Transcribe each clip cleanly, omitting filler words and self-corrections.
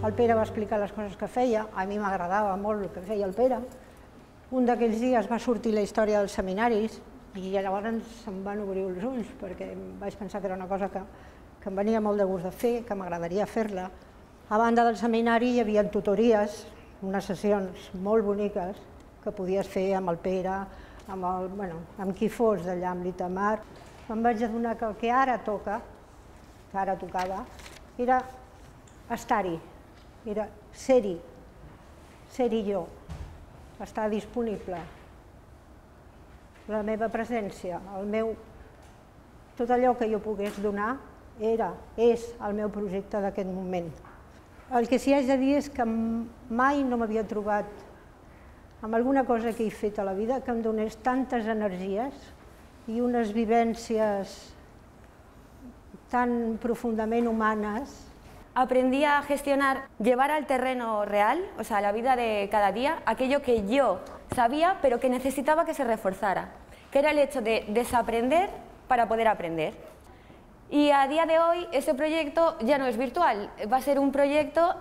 El Pere va explicar les coses que feia, a mi m'agradava molt el que feia el Pere. Un d'aquells dies va sortir la història dels seminaris i llavors se'm van obrir els ulls perquè vaig pensar que era una cosa que em venia molt de gust de fer, que m'agradaria fer-la. A banda del seminari hi havia tutories, unes sessions molt boniques que podies fer amb el Pere, amb qui fos d'allà, amb l'Itamar. Em vaig adonar que el que ara toca, que ara tocava, era estar-hi, era ser-hi jo, estar disponible. La meva presència, tot allò que jo pogués donar és el meu projecte d'aquest moment. El que sí que haig de dir és que mai no m'havia trobat amb alguna cosa que he fet a la vida que em donés tantes energies i unes vivències tan profundament humanes. Aprendí a gestionar, llevar al terreno real, o sea, la vida de cada día, aquello que yo sabía, pero que necesitaba que se reforzara, que era el hecho de desaprender para poder aprender. Y a día de hoy ese proyecto ya no es virtual, va a ser un proyecto,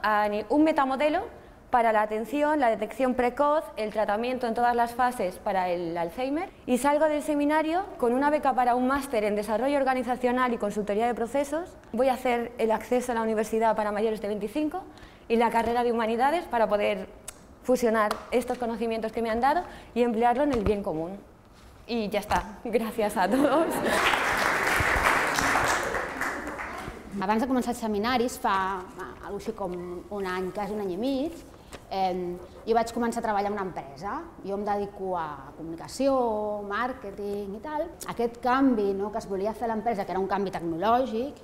un metamodelo para la atención, la detección precoz, el tratamiento en todas las fases para el Alzheimer. Y salgo del seminario con una beca para un máster en desarrollo organizacional y consultoría de procesos. Voy a hacer el acceso a la universidad para mayores de 25 y la carrera de humanidades para poder fusionar estos conocimientos que me han dado y emplearlo en el bien común. Y ya está. Gracias a todos. Abans de començar els seminaris, fa així com un any, quasi un any i mig, jo vaig començar a treballar en una empresa. Jo em dedico a comunicació, màrqueting i tal. Aquest canvi que es volia fer a l'empresa, que era un canvi tecnològic,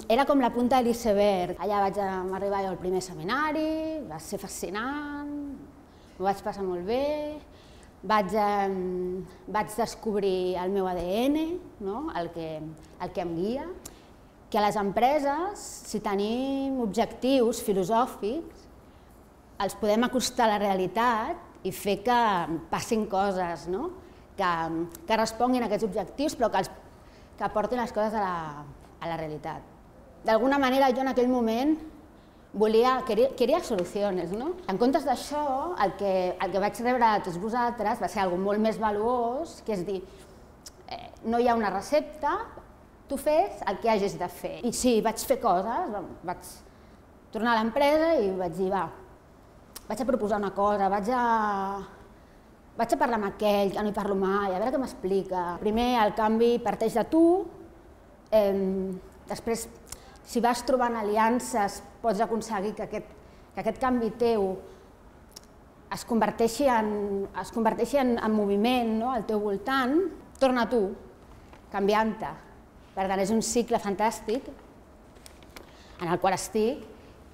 era com la punta de l'iceberg. Allà vaig arribar al primer seminari, va ser fascinant, m'ho vaig passar molt bé, vaig descobrir el meu ADN, el que em guia, que a les empreses, si tenim objectius filosòfics, els podem acostar a la realitat i fer que passin coses, que responguin a aquests objectius, però que portin les coses a la realitat. D'alguna manera, jo en aquell moment quería solucions. En comptes d'això, el que vaig rebre de tots vosaltres va ser una cosa molt més valuós, que és dir, no hi ha una recepta, tu fes el que hagis de fer. I sí, vaig fer coses, vaig tornar a l'empresa i vaig dir, va, vaig a proposar una cosa, vaig a parlar amb aquell, que no hi parlo mai, a veure què m'explica. Primer el canvi parteix de tu, després, si vas trobant aliances, pots aconseguir que aquest canvi teu es converteixi en moviment al teu voltant, torna a tu, canviant-te. Per tant, és un cicle fantàstic en el qual estic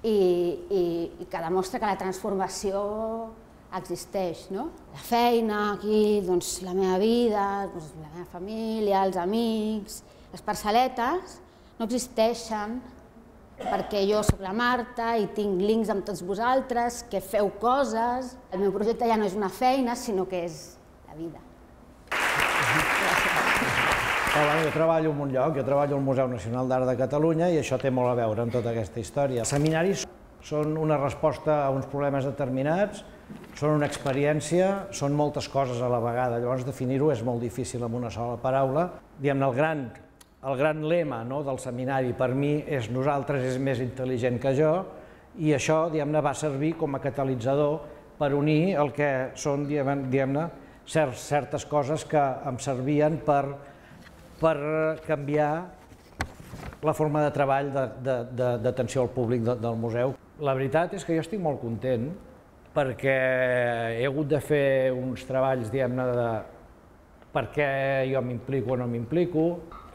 i que demostra que la transformació existeix. La feina, aquí, la meva vida, la meva família, els amics, les parcel·letes no existeixen perquè jo soc la Marta i tinc links amb tots vosaltres, que feu coses. El meu projecte ja no és una feina, sinó que és la vida. Jo treballo en un lloc, jo treballo al Museu Nacional d'Art de Catalunya i això té molt a veure amb tota aquesta història. Els seminaris són una resposta a uns problemes determinats, són una experiència, són moltes coses a la vegada, llavors definir-ho és molt difícil amb una sola paraula. Diguem-ne, el gran lema del seminari per mi és nosaltres és més intel·ligent que jo i això, diguem-ne, va servir com a catalitzador per unir el que són, diguem-ne, certes coses que em servien per canviar la forma de treball d'atenció al públic del museu. La veritat és que jo estic molt content perquè he hagut de fer uns treballs, diguem-ne, de per què jo m'implico o no m'implico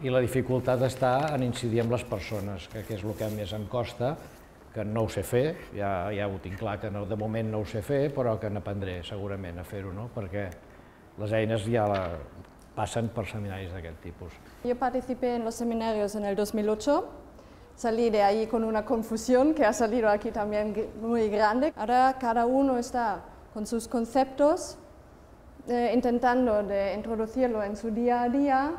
i la dificultat està en incidir en les persones, que és el que més em costa, que no ho sé fer, ja ho tinc clar que de moment no ho sé fer, però que n'aprendré segurament a fer-ho, perquè les eines ja pasan por seminarios de aquel tipo. Yo participé en los seminarios en el 2008, salí de ahí con una confusión que ha salido aquí también muy grande. Ahora cada uno está con sus conceptos, intentando de introducirlo en su día a día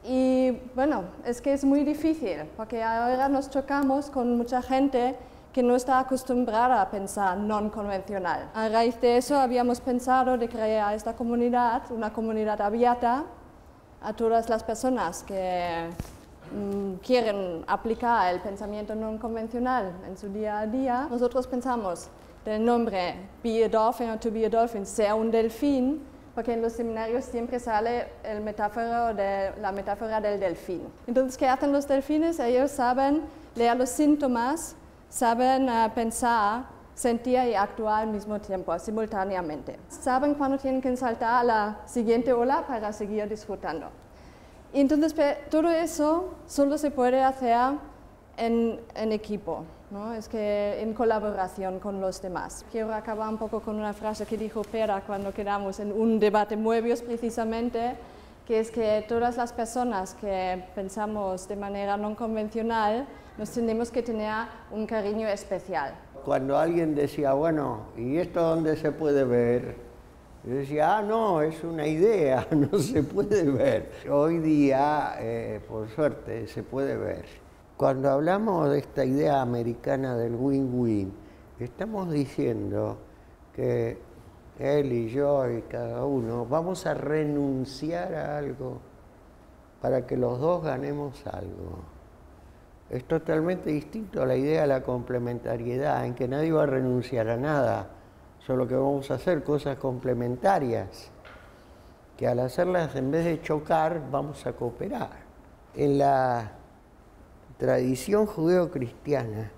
y bueno, es que es muy difícil porque ahora nos chocamos con mucha gente que no está acostumbrada a pensar no convencional. A raíz de eso habíamos pensado de crear esta comunidad, una comunidad abierta a todas las personas que quieren aplicar el pensamiento no convencional en su día a día. Nosotros pensamos del nombre Be a Dolphin o To Be a Dolphin, sea un delfín, porque en los seminarios siempre sale la metáfora del delfín. Entonces, ¿qué hacen los delfines? Ellos saben leer los síntomas, saben pensar, sentir y actuar al mismo tiempo, simultáneamente. Saben cuándo tienen que saltar a la siguiente ola para seguir disfrutando. Y entonces, todo eso solo se puede hacer en equipo, ¿no? Es que en colaboración con los demás. Quiero acabar un poco con una frase que dijo Pera cuando quedamos en un debate Moebius precisamente, que es que todas las personas que pensamos de manera no convencional nos tenemos que tener un cariño especial. Cuando alguien decía, bueno, ¿y esto dónde se puede ver? Yo decía, no, es una idea, no se puede ver. Hoy día, por suerte, se puede ver. Cuando hablamos de esta idea americana del win-win, estamos diciendo que él y yo y cada uno vamos a renunciar a algo para que los dos ganemos algo. Es totalmente distinto a la idea de la complementariedad, en que nadie va a renunciar a nada, solo que vamos a hacer cosas complementarias, que al hacerlas en vez de chocar vamos a cooperar. En la tradición judeo-cristiana,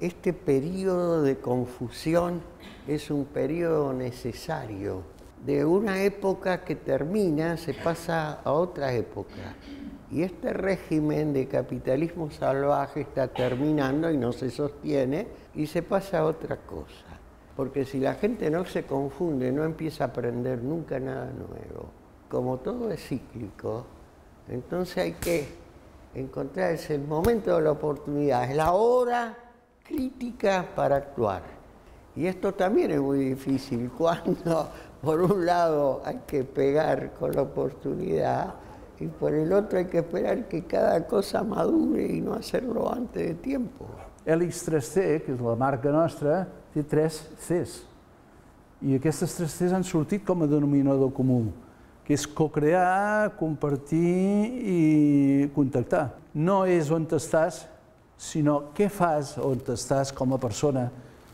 este periodo de confusión es un periodo necesario. De una época que termina, se pasa a otra época. Y este régimen de capitalismo salvaje está terminando y no se sostiene y se pasa a otra cosa. Porque si la gente no se confunde, no empieza a aprender nunca nada nuevo. Como todo es cíclico, entonces hay que encontrar ese momento de la oportunidad, es la hora crítica para actuar. Y esto también es muy difícil cuando, por un lado, hay que pegar con la oportunidad y por el otro hay que esperar que cada cosa madure i no hacerlo antes de tiempo. l'X3C, que és la marca nostra, té 3 Cs. I aquestes 3 Cs han sortit com a denominador comú, que és co-crear, compartir i contactar. No és on estàs, sinó què fas on estàs com a persona,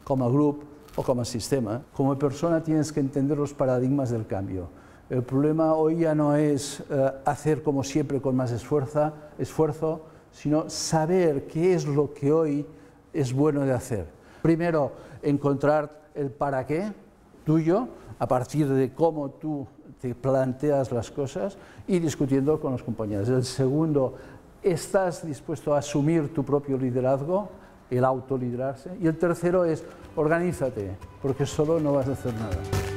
com a grup o com a sistema. Como persona tienes que entender los paradigmas del cambio. El problema hoy ya no es hacer como siempre con más esfuerzo, sino saber qué es lo que hoy es bueno de hacer. Primero, encontrar el para qué tuyo, a partir de cómo tú te planteas las cosas y discutiendo con los compañeros. El segundo, ¿estás dispuesto a asumir tu propio liderazgo, el autoliderarse? Y el tercero es, organízate, porque solo no vas a hacer nada.